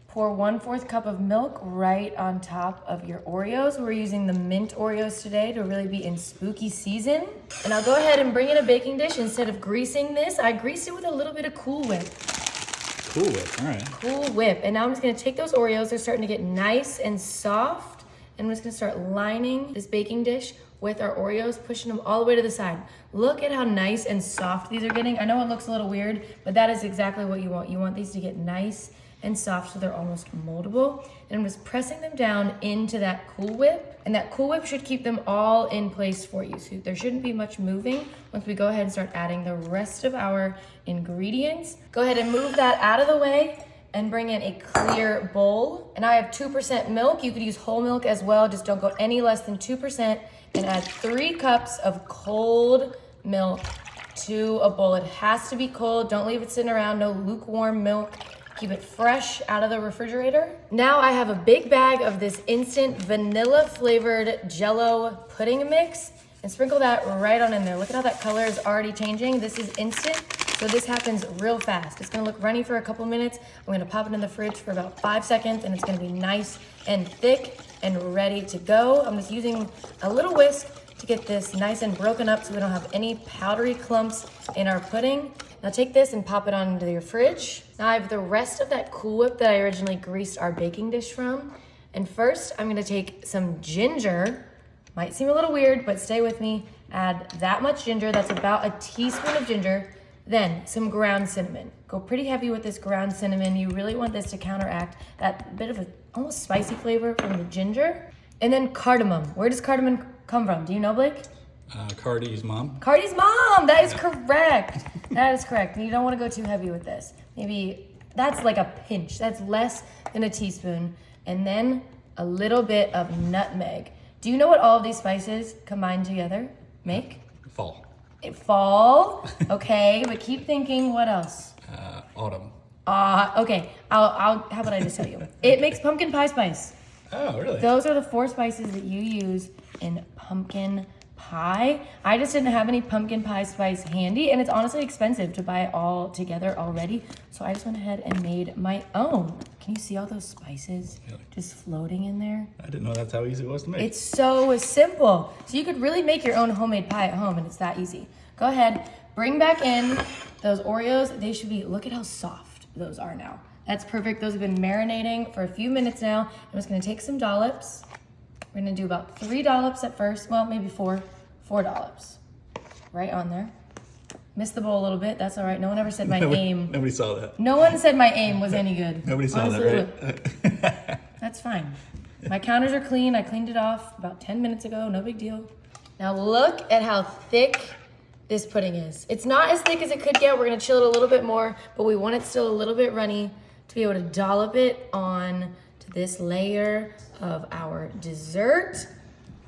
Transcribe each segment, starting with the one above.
Pour 1/4 cup of milk right on top of your Oreos. We're using the mint Oreos today to really be in spooky season. And I'll go ahead and bring in a baking dish. Instead of greasing this, I greased it with a little bit of Cool Whip. Cool Whip, all right. Cool Whip. And now I'm just gonna take those Oreos. They're starting to get nice and soft. And I'm just gonna start lining this baking dish with our Oreos, pushing them all the way to the side. Look at how nice and soft these are getting. I know it looks a little weird, but that is exactly what you want. You want these to get nice and soft so they're almost moldable. And I'm just pressing them down into that Cool Whip. And that Cool Whip should keep them all in place for you. So there shouldn't be much moving once we go ahead and start adding the rest of our ingredients. Go ahead and move that out of the way and bring in a clear bowl. And I have 2% milk. You could use whole milk as well. Just don't go any less than 2%. And add 3 cups of cold milk to a bowl. It has to be cold. Don't leave it sitting around. No lukewarm milk. Keep it fresh out of the refrigerator. Now I have a big bag of this instant vanilla flavored Jell-O pudding mix and sprinkle that right on in there. Look at how that color is already changing. This is instant, so this happens real fast. It's gonna look runny for a couple minutes. I'm gonna pop it in the fridge for about 5 seconds and it's gonna be nice and thick and ready to go. I'm just using a little whisk to get this nice and broken up so we don't have any powdery clumps in our pudding. Now take this and pop it on into your fridge. Now I have the rest of that Cool Whip that I originally greased our baking dish from. And first I'm gonna take some ginger. Might seem a little weird, but stay with me. Add that much ginger, that's about a teaspoon of ginger. Then some ground cinnamon. Go pretty heavy with this ground cinnamon. You really want this to counteract that bit of a almost spicy flavor from the ginger. And then cardamom. Where does cardamom come from? Do you know, Blake? Cardi's mom. Cardi's mom, that is correct. That is correct. And you don't want to go too heavy with this. Maybe that's like a pinch. That's less than a teaspoon. And then a little bit of nutmeg. Do you know what all of these spices combined together make? Fall. Fall, okay, but keep thinking, what else? Autumn. Okay, how about I just tell you? It makes pumpkin pie spice. Oh, really? Those are the 4 spices that you use in pumpkin pie. I just didn't have any pumpkin pie spice handy, and it's honestly expensive to buy all together already. So I just went ahead and made my own. Can you see all those spices just floating in there? I didn't know that's how easy it was to make. It's so simple. So you could really make your own homemade pie at home, and it's that easy. Go ahead, bring back in those Oreos. They should be, look at how soft those are now. That's perfect. Those have been marinating for a few minutes now. I'm just gonna take some dollops. We're gonna do about 3 dollops at first. Well, maybe 4 dollops. Right on there. Missed the bowl a little bit. That's all right. No one ever said my aim. Nobody saw that. No one said my aim was any good. Nobody saw Honestly, that, right? That's fine. My counters are clean. I cleaned it off about 10 minutes ago. No big deal. Now look at how thick this pudding is. It's not as thick as it could get. We're gonna chill it a little bit more, but we want it still a little bit runny to be able to dollop it on to this layer of our dessert.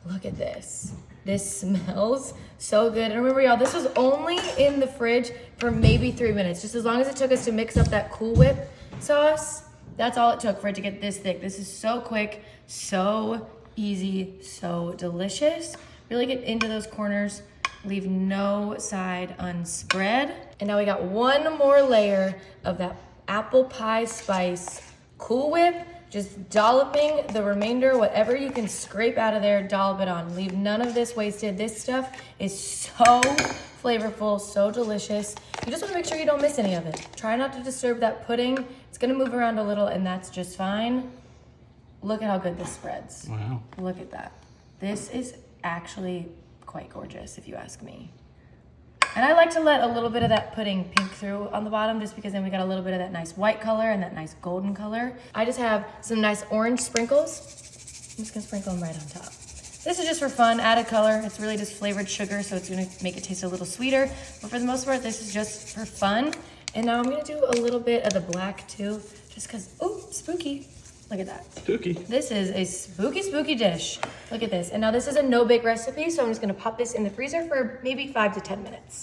Look at this. This smells so good. And remember, y'all, this was only in the fridge for maybe 3 minutes. Just as long as it took us to mix up that Cool Whip sauce, that's all it took for it to get this thick. This is so quick, so easy, so delicious. Really get into those corners. Leave no side unspread. And now we got one more layer of that apple pie spice Cool Whip. Just dolloping the remainder, whatever you can scrape out of there, dollop it on. Leave none of this wasted. This stuff is so flavorful, so delicious. You just wanna make sure you don't miss any of it. Try not to disturb that pudding. It's gonna move around a little and that's just fine. Look at how good this spreads. Wow. Look at that. This is actually quite gorgeous if you ask me. And I like to let a little bit of that pudding pink through on the bottom just because then we got a little bit of that nice white color and that nice golden color. I just have some nice orange sprinkles. I'm just gonna sprinkle them right on top. This is just for fun, added color. It's really just flavored sugar, so it's gonna make it taste a little sweeter. But for the most part, this is just for fun. And now I'm gonna do a little bit of the black too, just cause, oh, spooky. Look at that. Spooky. This is a spooky, spooky dish. Look at this. And now this is a no-bake recipe, so I'm just gonna pop this in the freezer for maybe 5 to 10 minutes.